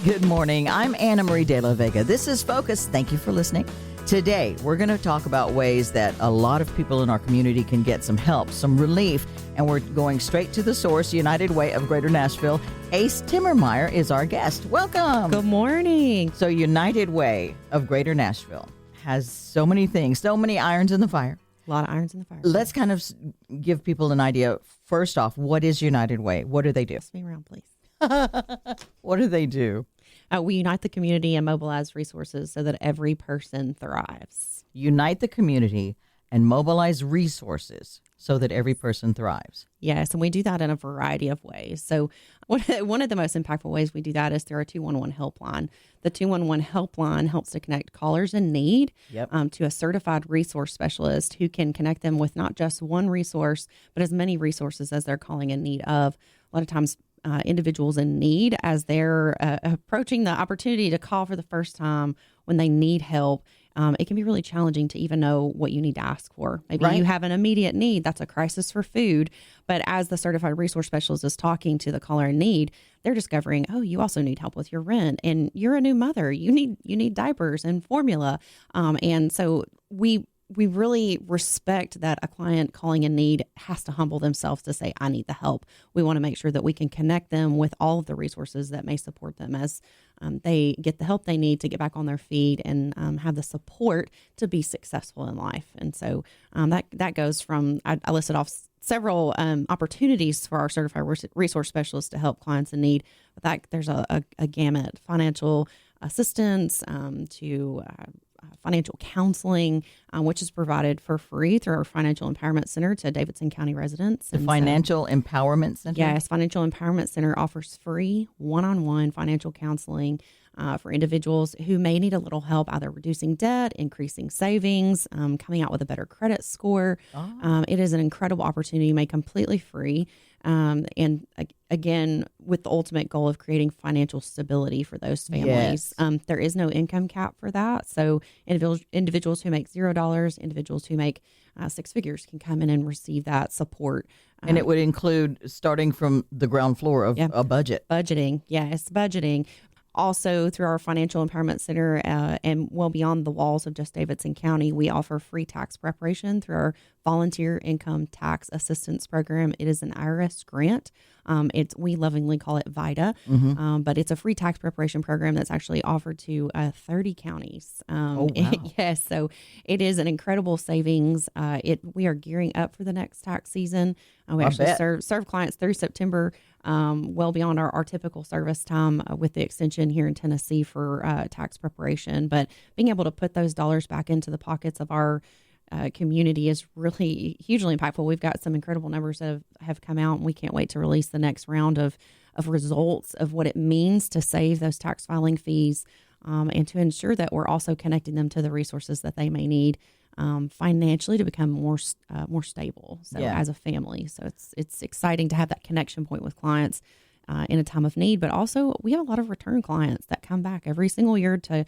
Good morning. I'm Anna Marie de la Vega. This is Focus. Thank you for listening. Today, we're going to talk about ways that a lot of people in our community can get some help, some relief, and we're going straight to the source, United Way of Greater Nashville. Ace Timmermeier is our guest. Welcome. Good morning. So United Way of Greater Nashville has so many things, so many irons in the fire. A lot of irons in the fire. Let's kind of give people an idea. First off, what is United Way? What do they do? Pass me around, please. What do they do? We unite the community and mobilize resources so that every person thrives. Unite the community and mobilize resources so that every person thrives. Yes, and we do that in a variety of ways. So one of the most impactful ways we do that is through our 211 helpline. The 211 helpline helps to connect callers in need to a certified resource specialist who can connect them with not just one resource, but as many resources as they're calling in need of. A lot of times, individuals in need, as they're approaching the opportunity to call for the first time when they need help, it can be really challenging to even know what you need to ask for. Maybe you have an immediate need. That's a crisis for food. But as the certified resource specialist is talking to the caller in need, they're discovering, oh, you also need help with your rent, and you're a new mother. You need diapers and formula. And so we really respect that a client calling in need has to humble themselves to say, I need the help. We want to make sure that we can connect them with all of the resources that may support them as they get the help they need to get back on their feet and have the support to be successful in life. And so that goes from, I listed off several opportunities for our certified resource specialists to help clients in need. But there's a gamut: financial assistance to financial counseling, which is provided for free through our Financial Empowerment Center to Davidson County residents. The Financial Empowerment Center? Yes, Financial Empowerment Center offers free one-on-one financial counseling for individuals who may need a little help, either reducing debt, increasing savings, coming out with a better credit score. It is an incredible opportunity, made completely free. And again, with the ultimate goal of creating financial stability for those families. Yes. There is no income cap for that. So individuals who make $0, individuals who make six figures can come in and receive that support. And it would include starting from the ground floor of a budget. Budgeting. Yes, budgeting. Also, through our Financial Empowerment Center and well beyond the walls of just Davidson County, we offer free tax preparation through our Volunteer Income Tax Assistance Program. It is an IRS grant. We lovingly call it VITA, but it's a free tax preparation program that's actually offered to 30 counties. Oh, wow. Yes, so it is an incredible savings. We are gearing up for the next tax season. We actually serve clients through September, well beyond our typical service time with the extension here in Tennessee for tax preparation. But being able to put those dollars back into the pockets of our community is really hugely impactful. We've got some incredible numbers that have come out, and we can't wait to release the next round of results of what it means to save those tax filing fees and to ensure that we're also connecting them to the resources that they may need financially to become more stable. So as a family, so it's exciting to have that connection point with clients in a time of need. But also, we have a lot of return clients that come back every single year to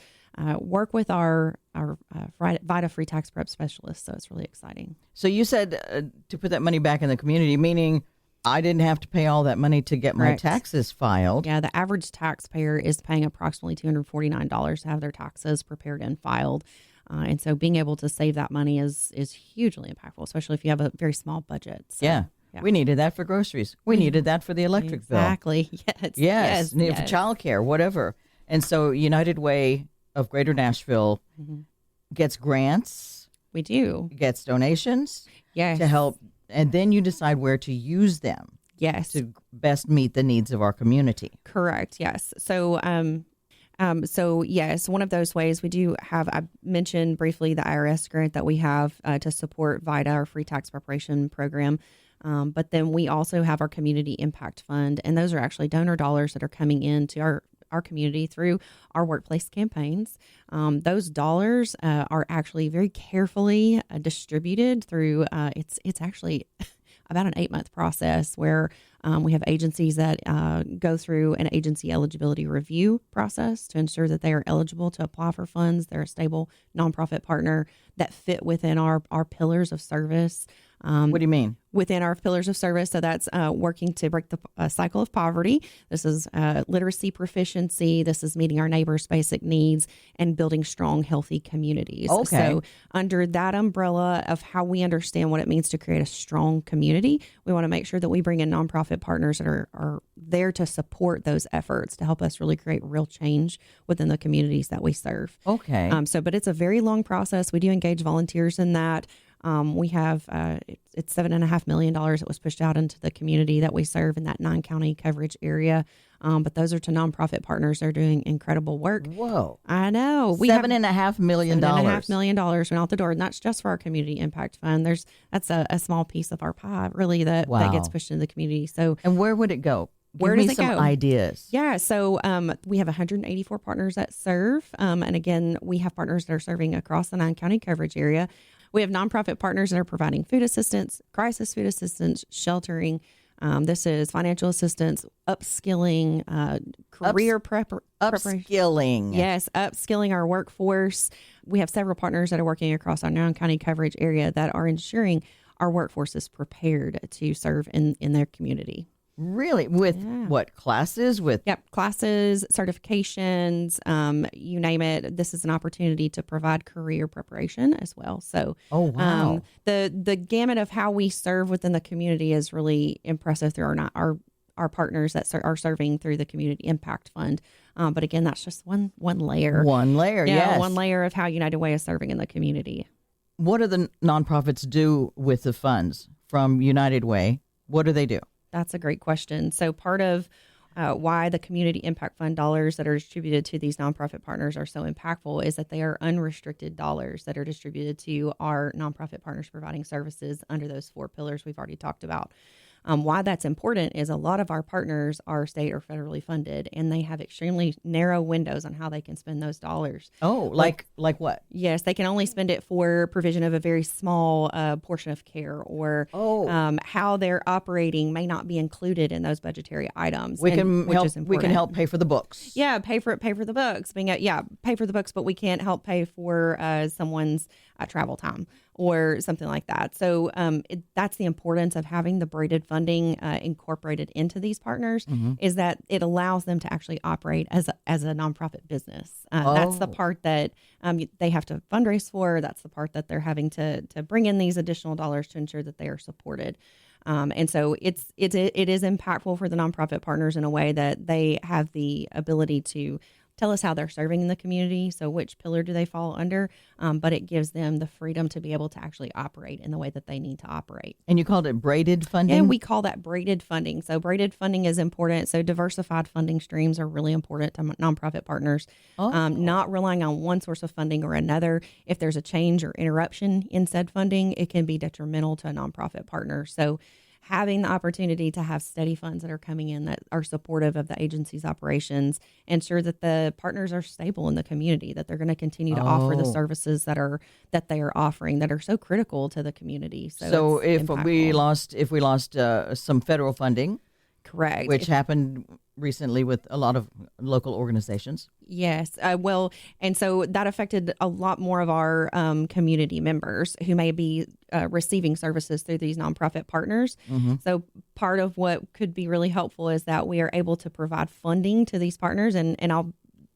work with our VITA free tax prep specialists. So it's really exciting. So you said to put that money back in the community, meaning I didn't have to pay all that money to get my taxes filed. Yeah, the average taxpayer is paying approximately $249 to have their taxes prepared and filed. And so being able to save that money is hugely impactful, especially if you have a very small budget. So, yeah. We needed that for groceries. We needed that for the electric bill. Exactly. Yes. Needed for childcare, whatever. And so United Way of Greater Nashville gets grants. We do. Gets donations. Yes. To help. And then you decide where to use them. Yes. To best meet the needs of our community. Correct. Yes. So, yes, one of those ways we do have, I mentioned briefly the IRS grant that we have to support VITA, our free tax preparation program. But then we also have our community impact fund, and those are actually donor dollars that are coming into our community through our workplace campaigns. Those dollars are actually very carefully distributed through, it's actually about an 8-month process where we have agencies that go through an agency eligibility review process to ensure that they are eligible to apply for funds. They're a stable nonprofit partner that fit within our pillars of service. What do you mean? Within our pillars of service. So that's working to break the cycle of poverty. This is literacy proficiency. This is meeting our neighbors' basic needs and building strong, healthy communities. Okay. So under that umbrella of how we understand what it means to create a strong community, we want to make sure that we bring in nonprofit partners that are there to support those efforts to help us really create real change within the communities that we serve. Okay. But it's a very long process. We do engage volunteers in that. We have it's $7.5 million that was pushed out into the community that we serve in that 9-county coverage area. But those are to nonprofit partners. They're doing incredible work. Whoa! I know. $7.5 million. $7.5 million went out the door, and that's just for our community impact fund. That's a small piece of our pie, really, that gets pushed into the community. So, and where would it go? Where does it go? Ideas. Yeah. So we have 184 partners that serve. And again, we have partners that are serving across the 9-county coverage area. We have nonprofit partners that are providing food assistance, crisis food assistance, sheltering. This is financial assistance, upskilling, career preparation. Upskilling. Yes, upskilling our workforce. We have several partners that are working across our 9-county coverage area that are ensuring our workforce is prepared to serve in their community. Really? With what? Classes? Yep. Classes, certifications, you name it. This is an opportunity to provide career preparation as well. So, oh, wow. The gamut of how we serve within the community is really impressive through our partners that are serving through the Community Impact Fund. But again, that's just one layer. One layer, yes. One layer of how United Way is serving in the community. What do the nonprofits do with the funds from United Way? What do they do? That's a great question. So part of why the Community Impact Fund dollars that are distributed to these nonprofit partners are so impactful is that they are unrestricted dollars that are distributed to our nonprofit partners providing services under those 4 pillars we've already talked about. Why that's important is a lot of our partners are state or federally funded, and they have extremely narrow windows on how they can spend those dollars. Oh, like what? Yes, they can only spend it for provision of a very small portion of care, or how they're operating may not be included in those budgetary items. We can help pay for the books. Yeah, pay for the books. Pay for the books, but we can't help pay for someone's travel time or something like that. So that's the importance of having the braided funding incorporated into these partners, is that it allows them to actually operate as a nonprofit business. That's the part that they have to fundraise for. That's the part that they're having to bring in these additional dollars to ensure that they are supported. And so it is impactful for the nonprofit partners in a way that they have the ability to tell us how they're serving in the community. So which pillar do they fall under? But it gives them the freedom to be able to actually operate in the way that they need to operate. And you called it braided funding? And we call that braided funding. So braided funding is important. So diversified funding streams are really important to nonprofit partners. Not relying on one source of funding or another. If there's a change or interruption in said funding, it can be detrimental to a nonprofit partner. So having the opportunity to have steady funds that are coming in that are supportive of the agency's operations, ensure that the partners are stable in the community, that they're going to continue to offer the services that they are offering that are so critical to the community. So if we lost some federal funding, correct, which happened recently with a lot of local organizations. Yes. And so that affected a lot more of our community members who may be receiving services through these nonprofit partners. So part of what could be really helpful is that we are able to provide funding to these partners. And I'll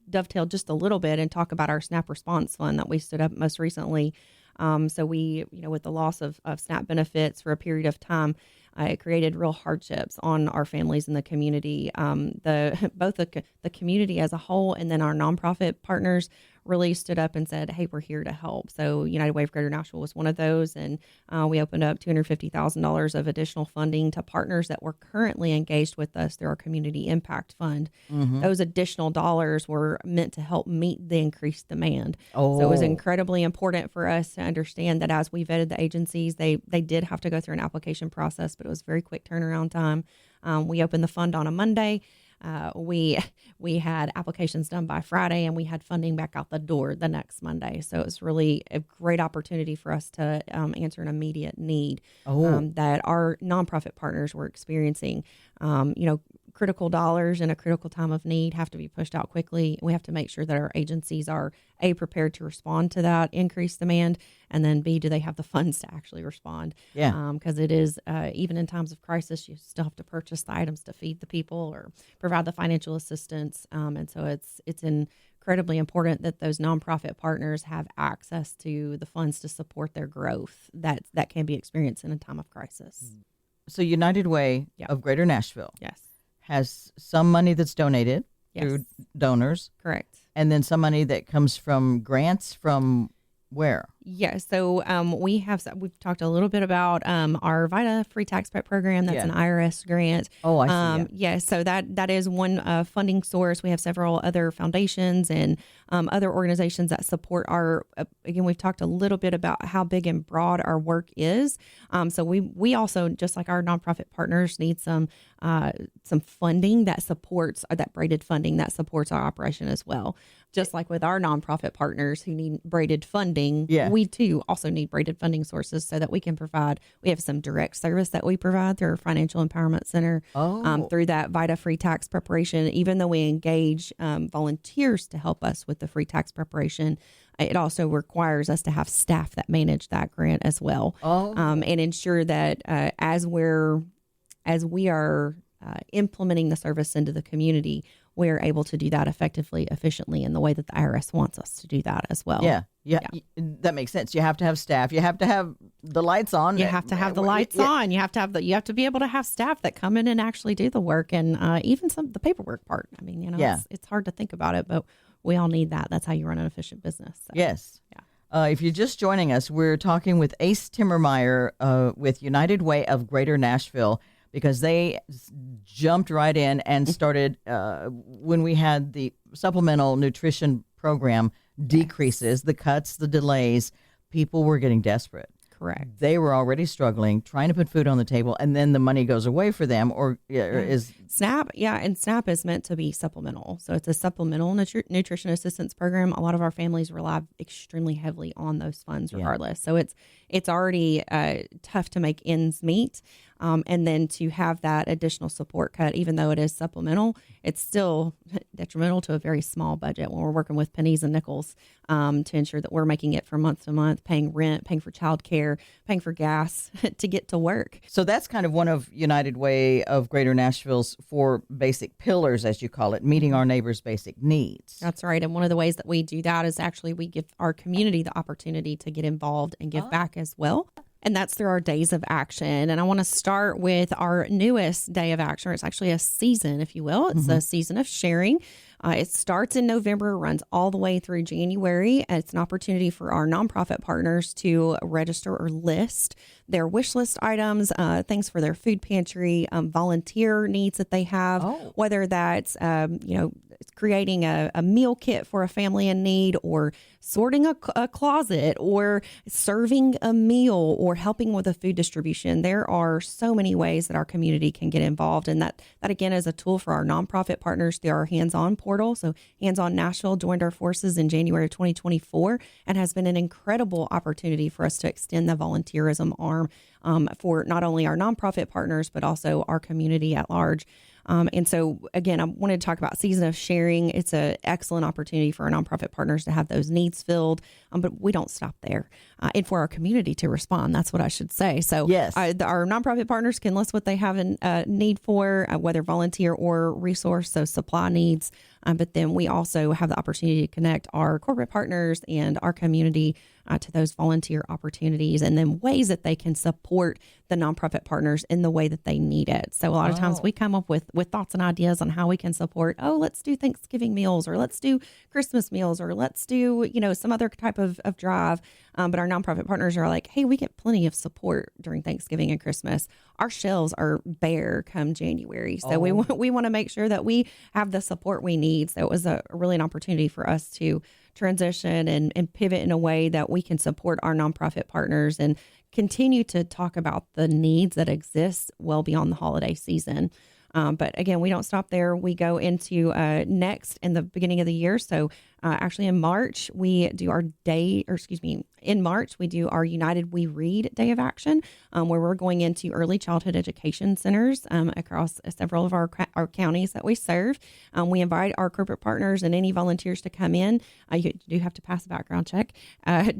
dovetail just a little bit and talk about our SNAP response fund that we stood up most recently. So we, with the loss of SNAP benefits for a period of time, it created real hardships on our families in the community. Both the community as a whole and then our nonprofit partners really stood up and said, hey, we're here to help. So United Way of Greater Nashville was one of those. And we opened up $250,000 of additional funding to partners that were currently engaged with us through our Community Impact Fund. Those additional dollars were meant to help meet the increased demand. So it was incredibly important for us to understand that as we vetted the agencies, they did have to go through an application process, but it was very quick turnaround time. We opened the fund on a Monday. We had applications done by Friday, and we had funding back out the door the next Monday. So it was really a great opportunity for us to answer an immediate need that our nonprofit partners were experiencing. critical dollars in a critical time of need have to be pushed out quickly. We have to make sure that our agencies are A, prepared to respond to that increased demand, and then B, do they have the funds to actually respond? Yeah. Because it is, even in times of crisis, you still have to purchase the items to feed the people or provide the financial assistance. And so it's incredibly important that those nonprofit partners have access to the funds to support their growth that can be experienced in a time of crisis. So United Way of Greater Nashville has some money that's donated through donors. Correct. And then some money that comes from grants from where? Yeah, so we've talked a little bit about our VITA free tax prep program. That's an IRS grant. Oh, I see. Yeah, so that is one funding source. We have several other foundations and other organizations that support our. Again, we've talked a little bit about how big and broad our work is. So we also, just like our nonprofit partners, need some funding that supports that braided funding that supports our operation as well. Just like with our nonprofit partners who need braided funding, we too also need braided funding sources so that we can provide. We have some direct service that we provide through our Financial Empowerment Center through that VITA free tax preparation. Even though we engage volunteers to help us with the free tax preparation, it also requires us to have staff that manage that grant as well, and ensure that as we are implementing the service into the community, we're able to do that effectively, efficiently, in the way that the IRS wants us to do that as well. Yeah. That makes sense. You have to have staff. You have to have the lights on. You have to have the lights on. You have to be able to have staff that come in and actually do the work, and even the paperwork part. I mean, it's hard to think about it, but we all need that. That's how you run an efficient business. So, yes. Yeah. If you're just joining us, we're talking with Ace Timmermeier with United Way of Greater Nashville, because they jumped right in and started when we had the supplemental nutrition program decreases, the cuts, the delays, people were getting desperate. Correct. They were already struggling, trying to put food on the table, and then the money goes away for them, or is SNAP. Yeah, and SNAP is meant to be supplemental, so it's a supplemental nutrition assistance program. A lot of our families rely extremely heavily on those funds, regardless. So it's already tough to make ends meet, and then to have that additional support cut, even though it is supplemental, it's still detrimental to a very small budget when we're working with pennies and nickels to ensure that we're making it from month to month, paying rent, paying for childcare, paying for gas to get to work. So that's kind of one of United Way of Greater Nashville's 4 basic pillars, as you call it, meeting our neighbors' basic needs. That's right. And one of the ways that we do that is actually we give our community the opportunity to get involved and give back as well. And that's through our days of action. And I want to start with our newest day of action. It's actually a season, if you will. It's a season of sharing. It starts in November, runs all the way through January. It's an opportunity for our nonprofit partners to register or list their wish list items, things for their food pantry, volunteer needs that they have, whether that's, creating a meal kit for a family in need, or sorting a closet, or serving a meal, or helping with a food distribution. There are so many ways that our community can get involved. And that again is a tool for our nonprofit partners through our hands-on portal. So Hands On Nashville joined our forces in January of 2024 and has been an incredible opportunity for us to extend the volunteerism arm for not only our nonprofit partners, but also our community at large. And so, again, I wanted to talk about Season of Sharing. It's an excellent opportunity for our nonprofit partners to have those needs filled, but we don't stop there. And for our community to respond, that's what I should say. So yes. Our nonprofit partners can list what they have a need for, whether volunteer or resource, so supply needs. But then we also have the opportunity to connect our corporate partners and our community to those volunteer opportunities, and then ways that they can support the nonprofit partners in the way that they need it. So a lot of times we come up with thoughts and ideas on how we can support, let's do Thanksgiving meals, or let's do Christmas meals, or let's do, some other type of drive. But our nonprofit partners are like, hey, we get plenty of support during Thanksgiving and Christmas. Our shelves are bare come January. So we want to make sure that we have the support we need. So it was really an opportunity for us to transition and pivot in a way that we can support our nonprofit partners and continue to talk about the needs that exist well beyond the holiday season. But again, we don't stop there. We go into next in the beginning of the year. So actually in March, in March, we do our United We Read Day of Action, where we're going into early childhood education centers across several of our counties that we serve. We invite our corporate partners and any volunteers to come in. You do have to pass a background check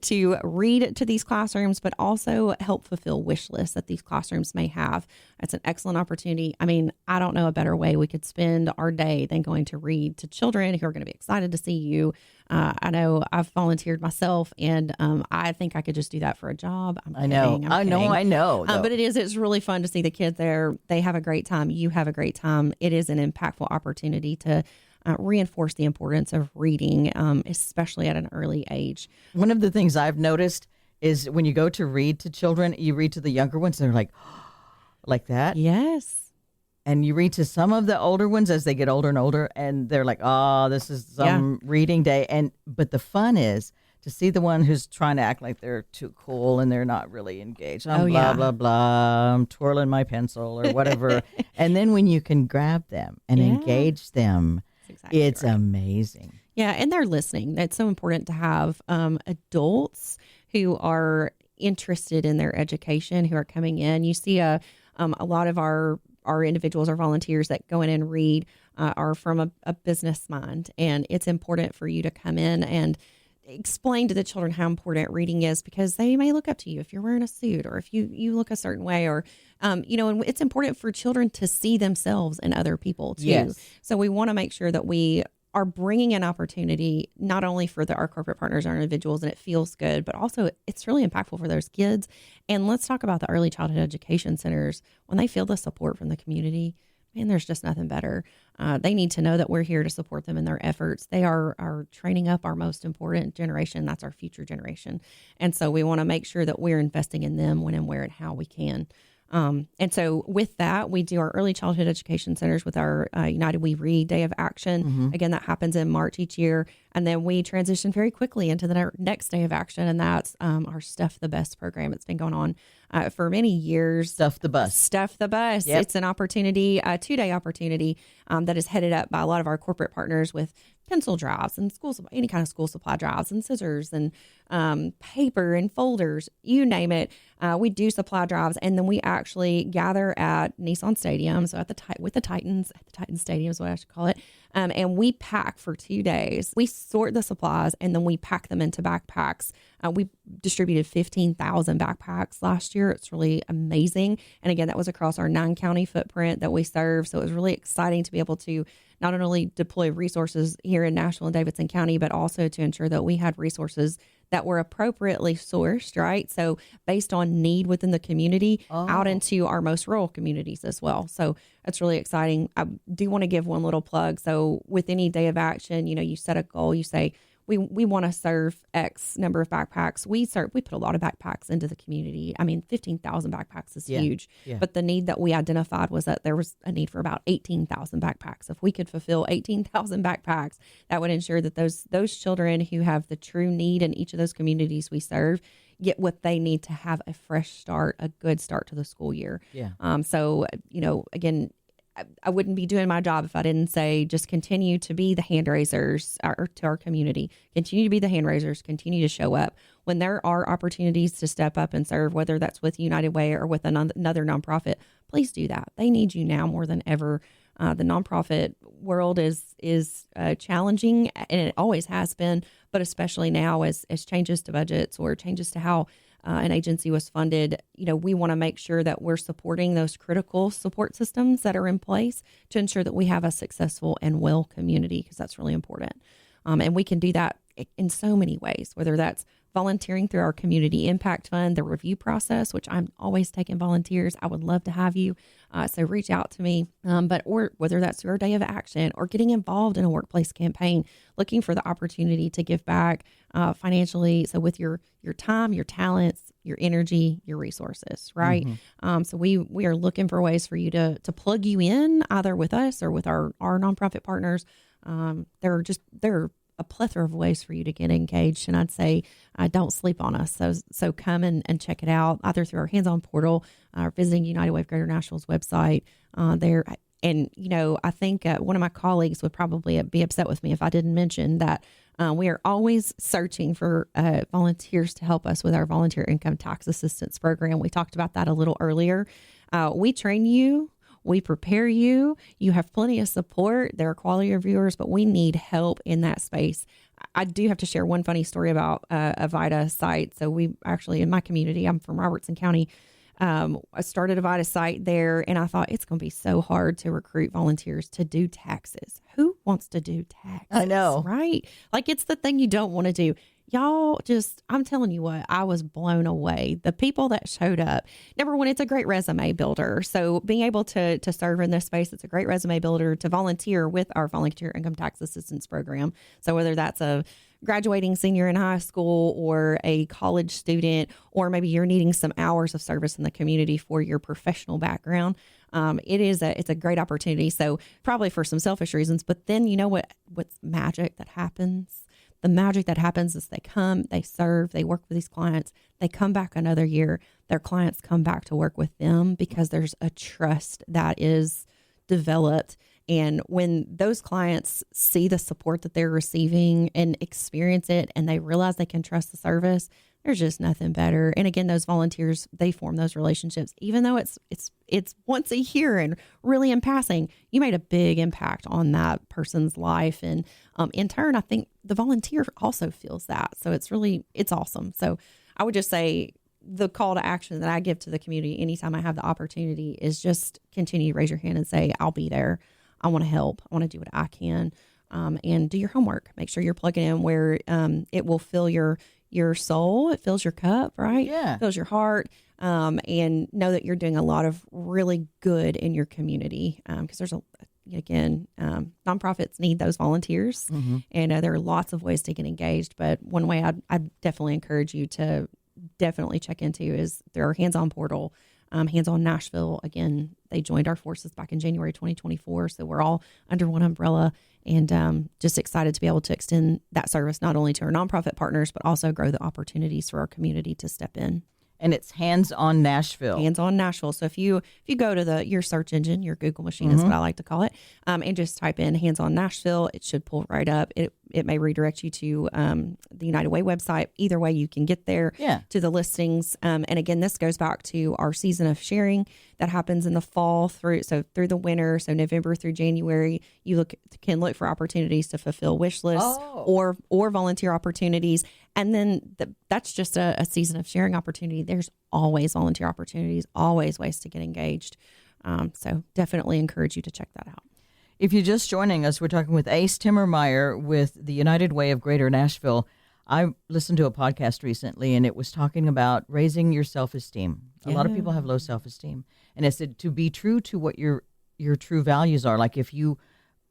to read to these classrooms, but also help fulfill wish lists that these classrooms may have. It's an excellent opportunity. I mean, I don't know a better way we could spend our day than going to read to children who are going to be excited to see you. I know I've volunteered myself, and I think I could just do that for a job. I know. But it's really fun to see the kids there. They have a great time. You have a great time. It is an impactful opportunity to reinforce the importance of reading, especially at an early age. One of the things I've noticed is when you go to read to children, you read to the younger ones, and they're like that. Yes. And you read to some of the older ones as they get older and older, and they're like, oh, this is some reading day. But the fun is to see the one who's trying to act like they're too cool and they're not really engaged. Blah, blah, I'm twirling my pencil or whatever. And then when you can grab them and engage them, it's amazing. Yeah, and they're listening. It's so important to have adults who are interested in their education, who are coming in. You see a lot of our individuals, our volunteers that go in and read are from a business mind. And it's important for you to come in and explain to the children how important reading is, because they may look up to you if you're wearing a suit or if you look a certain way, or, and it's important for children to see themselves in other people too. Yes. So we want to make sure that we are bringing an opportunity not only for our corporate partners, our individuals, and it feels good, but also it's really impactful for those kids. And let's talk about the early childhood education centers. When they feel the support from the community, man, there's just nothing better. They need to know that we're here to support them in their efforts. They are training up our most important generation. That's our future generation. And so we want to make sure that we're investing in them when and where and how we can. And so with that, we do our early childhood education centers with our United We Read Day of Action. Mm-hmm. Again, that happens in March each year. And then we transition very quickly into the next day of action. And that's our Stuff the Bus program. It's been going on for many years. Stuff the Bus. Stuff the Bus. Yep. It's an opportunity, a 2-day opportunity that is headed up by a lot of our corporate partners with pencil drives and any kind of school supply drives and scissors and paper and folders, you name it. We do supply drives, and then we actually gather at Nissan Stadium, so with the Titans, at the Titans Stadium is what I should call it, and we pack for 2 days. We sort the supplies, and then we pack them into backpacks. We distributed 15,000 backpacks last year. It's really amazing. And again, that was across our 9-county footprint that we serve, so it was really exciting to be able to not only deploy resources here in Nashville and Davidson County, but also to ensure that we had resources that were appropriately sourced, right? So based on need within the community out into our most rural communities as well. So that's really exciting. I do want to give one little plug. So with any day of action, you set a goal, you say, we want to serve X number of backpacks. We put a lot of backpacks into the community. I mean, 15,000 backpacks is huge. Yeah. But the need that we identified was that there was a need for about 18,000 backpacks. If we could fulfill 18,000 backpacks, that would ensure that those children who have the true need in each of those communities we serve get what they need to have a fresh start, a good start to the school year. Yeah. So, again, I wouldn't be doing my job if I didn't say just continue to be the hand raisers to our community. Continue to be the hand raisers. Continue to show up. When there are opportunities to step up and serve, whether that's with United Way or with another nonprofit, please do that. They need you now more than ever. The nonprofit world is challenging, and it always has been, but especially now as changes to budgets or changes to how an agency was funded, we want to make sure that we're supporting those critical support systems that are in place to ensure that we have a successful and well community, because that's really important. And we can do that in so many ways, whether that's volunteering through our community impact fund, the review process, which I'm always taking volunteers. I would love to have you. So reach out to me. Or whether that's through our day of action or getting involved in a workplace campaign, looking for the opportunity to give back financially. So with your time, your talents, your energy, your resources, right? Mm-hmm. So we are looking for ways for you to plug you in either with us or with our nonprofit partners. There are a plethora of ways for you to get engaged. And I'd say, don't sleep on us. So come and check it out either through our hands-on portal or visiting United Way of Greater Nashville's website. And, I think one of my colleagues would probably be upset with me if I didn't mention that we are always searching for volunteers to help us with our volunteer income tax assistance program. We talked about that a little earlier. We train you. We prepare you. You have plenty of support. There are quality reviewers, but we need help in that space. I do have to share one funny story about a VITA site. So we actually, in my community, I'm from Robertson County, I started a VITA site there, and I thought it's going to be so hard to recruit volunteers to do taxes. Who wants to do taxes? I know. Right? Like, it's the thing you don't want to do. Y'all I'm telling you what, I was blown away. The people that showed up, number one, it's a great resume builder. So being able to serve in this space, it's a great resume builder to volunteer with our volunteer income tax assistance program. So whether that's a graduating senior in high school or a college student, or maybe you're needing some hours of service in the community for your professional background, it's a great opportunity. So probably for some selfish reasons, but then what's magic that happens? The magic that happens is they come, they serve, they work with these clients, they come back another year, their clients come back to work with them because there's a trust that is developed. And when those clients see the support that they're receiving and experience it, and they realize they can trust the service, there's just nothing better. And again, those volunteers, they form those relationships, even though it's once a year and really in passing, you made a big impact on that person's life. And in turn, I think the volunteer also feels that. So it's awesome. So I would just say the call to action that I give to the community anytime I have the opportunity is just continue to raise your hand and say, I'll be there. I want to help. I want to do what I can, and do your homework. Make sure you're plugging in where it will fill your soul. It fills your cup, right? Yeah. It fills your heart, and know that you're doing a lot of really good in your community, because there's nonprofits need those volunteers, and there are lots of ways to get engaged. But one way I'd definitely encourage you to definitely check into is through our hands-on portal. Hands on Nashville, again, they joined our forces back in January 2024. So we're all under one umbrella, and just excited to be able to extend that service not only to our nonprofit partners, but also grow the opportunities for our community to step in. And it's Hands on Nashville. Hands on Nashville. So if you go to your search engine, your Google machine is what I like to call it, and just type in Hands on Nashville, it should pull right up. It may redirect you to the United Way website. Either way, you can get there to the listings. And again, this goes back to our season of sharing that happens in the fall through the winter. So November through January, you can look for opportunities to fulfill wish lists or volunteer opportunities. And then that's just a season of sharing opportunity. There's always volunteer opportunities, always ways to get engaged. So definitely encourage you to check that out. If you're just joining us, we're talking with Ace Timmermeier with the United Way of Greater Nashville. I listened to a podcast recently, and it was talking about raising your self-esteem. A lot of people have low self-esteem. And it said to be true to what your true values are. Like if you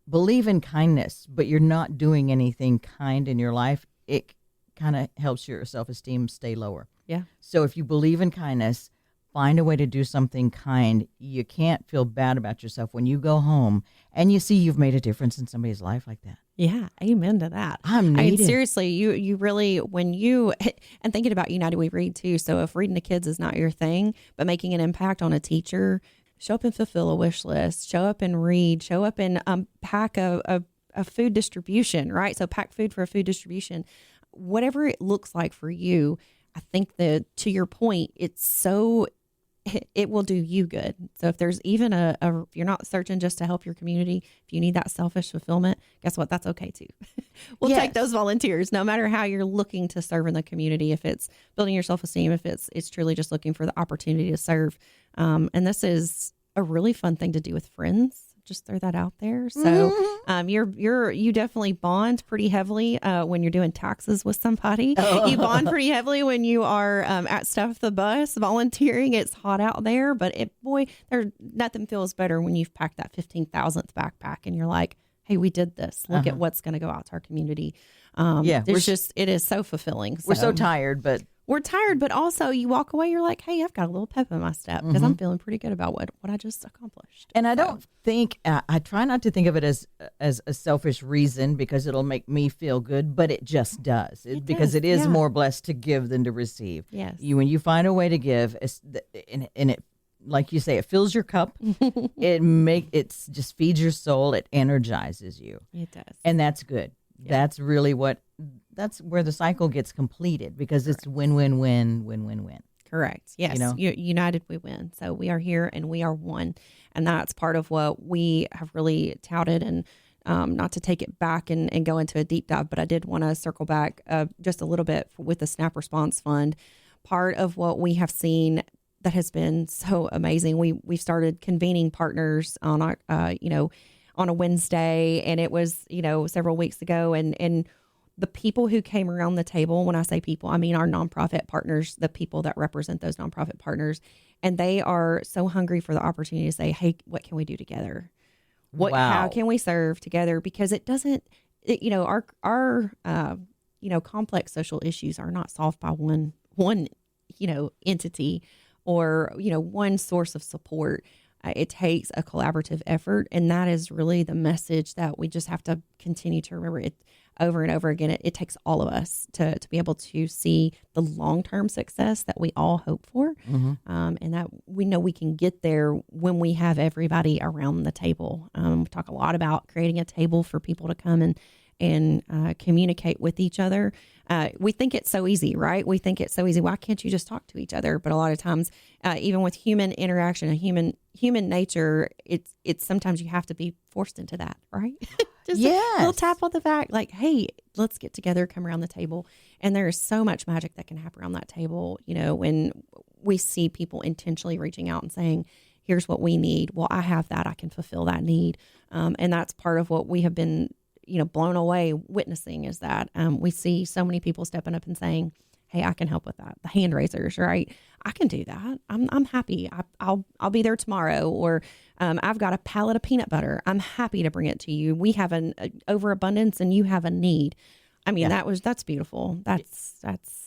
believe in kindness, but you're not doing anything kind in your life, it kind of helps your self-esteem stay lower. Yeah. So if you believe in kindness, find a way to do something kind. You can't feel bad about yourself when you go home and you see you've made a difference in somebody's life like that. Yeah, amen to that. Seriously, you really, and thinking about United We Read too. So if reading to kids is not your thing, but making an impact on a teacher, show up and fulfill a wish list. Show up and read. Show up and pack a food distribution, right? So pack food for a food distribution. Whatever it looks like for you, I think that to your point, it will do you good. So if there's even if you're not searching just to help your community, if you need that selfish fulfillment, guess what? That's okay too. We'll take those volunteers, no matter how you're looking to serve in the community. If it's building your self-esteem, if it's truly just looking for the opportunity to serve. And this is a really fun thing to do with friends. Just throw that out there. So you definitely bond pretty heavly when you're doing taxes with somebody. You bond pretty heavily when you are at Stuff the Bus volunteering. It's hot out there, but nothing feels better when you've packed that 15,000th backpack and you're like, hey, we did this. Look at what's going to go out to our community. It is so fulfilling. We're so tired, but we're tired, but also you walk away, you're like, hey, I've got a little pep in my step because I'm feeling pretty good about what I just accomplished. And I don't think, I try not to think of it as a selfish reason because it'll make me feel good, but it just does. Because it is more blessed to give than to receive. Yes. When you find a way to give, and it like you say, it fills your cup. It's just feeds your soul. It energizes you. It does. And that's good. Yeah. That's really that's where the cycle gets completed, because it's win, win, win, win, win, win. Correct. Yes. United we win. So we are here and we are one. And that's part of what we have really touted. And not to take it back and go into a deep dive, but I did want to circle back just a little bit with the SNAP Response Fund. Part of what we have seen that has been so amazing. We started convening partners on our, on a Wednesday, and it was, several weeks ago. And the people who came around the table, when I say people, I mean our nonprofit partners, the people that represent those nonprofit partners, and they are so hungry for the opportunity to say, hey, what can we do together? How can we serve together? Because our complex social issues are not solved by one entity or, one source of support. It takes a collaborative effort. And that is really the message that we just have to continue to remember it over and over again. It takes all of us to be able to see the long-term success that we all hope for. And that we know we can get there when we have everybody around the table. We talk a lot about creating a table for people to come and communicate with each other. We think it's so easy, right? We think it's so easy. Why can't you just talk to each other? But a lot of times, even with human interaction and human nature, it's sometimes you have to be forced into that, right? Just a little tap on the back, like, hey, let's get together, come around the table. And there is so much magic that can happen around that table, when we see people intentionally reaching out and saying, here's what we need. Well, I have that. I can fulfill that need. And that's part of what we have been blown away witnessing, is that we see so many people stepping up and saying, hey, I can help with that. The hand raisers, right? I can do that. I'm happy. I'll be there tomorrow. Or I've got a pallet of peanut butter. I'm happy to bring it to you. We have an overabundance and you have a need. I mean, that's beautiful. That's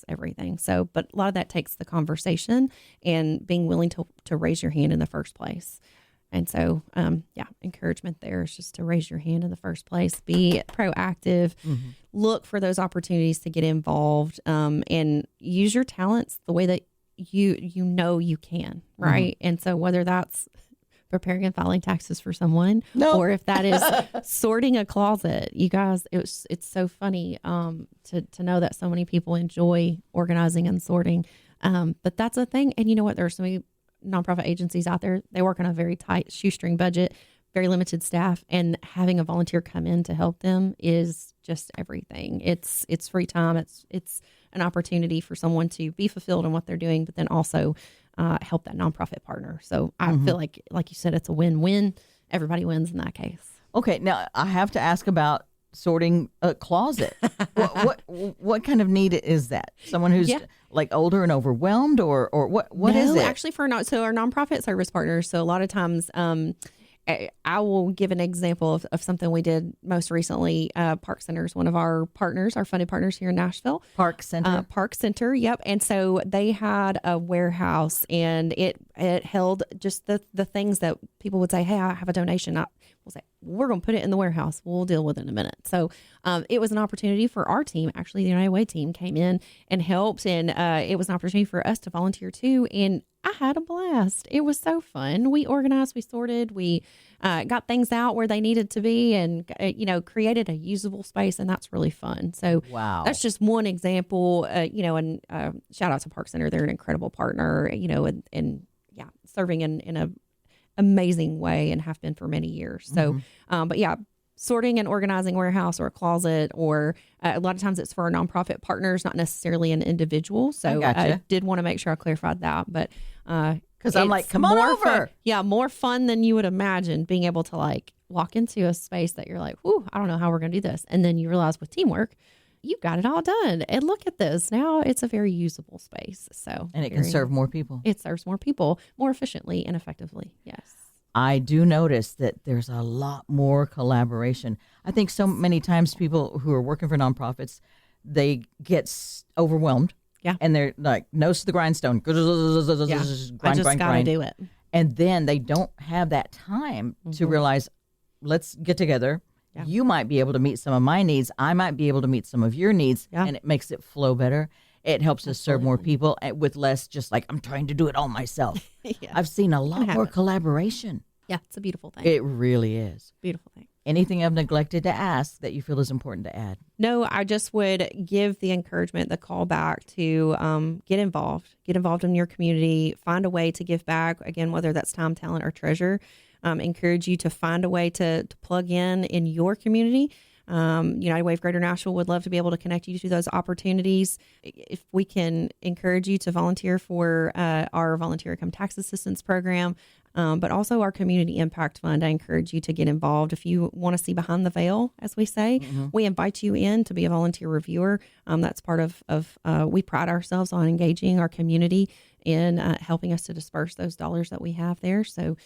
everything. So, but a lot of that takes the conversation and being willing to raise your hand in the first place. And so, encouragement there is just to raise your hand in the first place, be proactive, look for those opportunities to get involved, and use your talents the way that you can, right? And so whether that's preparing and filing taxes for someone, or if that is sorting a closet, you guys, it's so funny to know that so many people enjoy organizing and sorting, but that's a thing. And you know what? There are so many nonprofit agencies out there. They work on a very tight shoestring budget, very limited staff, and having a volunteer come in to help them is just everything. It's free time. It's an opportunity for someone to be fulfilled in what they're doing, but then also help that nonprofit partner. So I feel like you said, it's a win-win. Everybody wins in that case. Okay. Now I have to ask about sorting a closet. what kind of need is that? Someone who's like older and overwhelmed, or what is it? Actually, so our nonprofit service partners. So a lot of times, I will give an example of something we did most recently. Park Center is one of our partners, our funded partners here in Nashville. Park Center. Yep. And so they had a warehouse, and it held just the things that people would say, hey, I have a donation. We'll say, we're going to put it in the warehouse. We'll deal with it in a minute. So it was an opportunity for our team. Actually, the United Way team came in and helped. And it was an opportunity for us to volunteer too. And I had a blast. It was so fun. We organized, we sorted, we got things out where they needed to be, and, created a usable space. And that's really fun. So that's just one example, and shout out to Park Center. They're an incredible partner, and serving in a amazing way, and have been for many years. So, sorting and organizing warehouse or a closet, or a lot of times it's for our nonprofit partners, not necessarily an individual. So I did want to make sure I clarified that, but because I'm like, come on over. More fun than you would imagine, being able to walk into a space that you're like, whoo, I don't know how we're going to do this. And then you realize with teamwork, you got it all done. And look at this. Now it's a very usable space. And it can serve more people. It serves more people more efficiently and effectively. Yes. I do notice that there's a lot more collaboration. I think so many times people who are working for nonprofits, they get overwhelmed. Yeah. And they're like, nose to the grindstone. I just got to do it. And then they don't have that time to realize, let's get together. Yeah. You might be able to meet some of my needs. I might be able to meet some of your needs, and it makes it flow better. It helps us serve more people with less just like, I'm trying to do it all myself. Yeah. I've seen a lot more collaboration. Yeah, it's a beautiful thing. It really is. Beautiful thing. Anything I've neglected to ask that you feel is important to add? No, I just would give the encouragement, the call back to get involved in your community, find a way to give back, again, whether that's time, talent, or treasure. Encourage you to find a way to plug in your community. United Way of Greater Nashville would love to be able to connect you to those opportunities. If we can encourage you to volunteer for our volunteer income tax assistance program, but also our community impact fund, I encourage you to get involved. If you want to see behind the veil, as we say, we invite you in to be a volunteer reviewer. That's part of we pride ourselves on engaging our community in helping us to disperse those dollars that we have there. So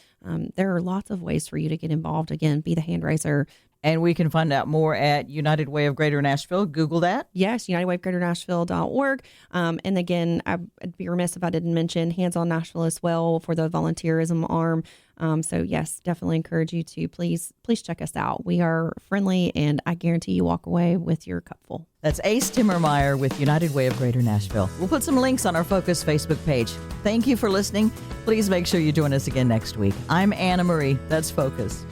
there are lots of ways for you to get involved. Again, be the hand raiser. And we can find out more at United Way of Greater Nashville. Google that. Yes, UnitedWayofGreaterNashville.org. And again, I'd be remiss if I didn't mention Hands on Nashville as well for the volunteerism arm. So yes, definitely encourage you to please check us out. We are friendly, and I guarantee you walk away with your cup full. That's Ace Timmermeier with United Way of Greater Nashville. We'll put some links on our Focus Facebook page. Thank you for listening. Please make sure you join us again next week. I'm Anna Marie. That's Focus.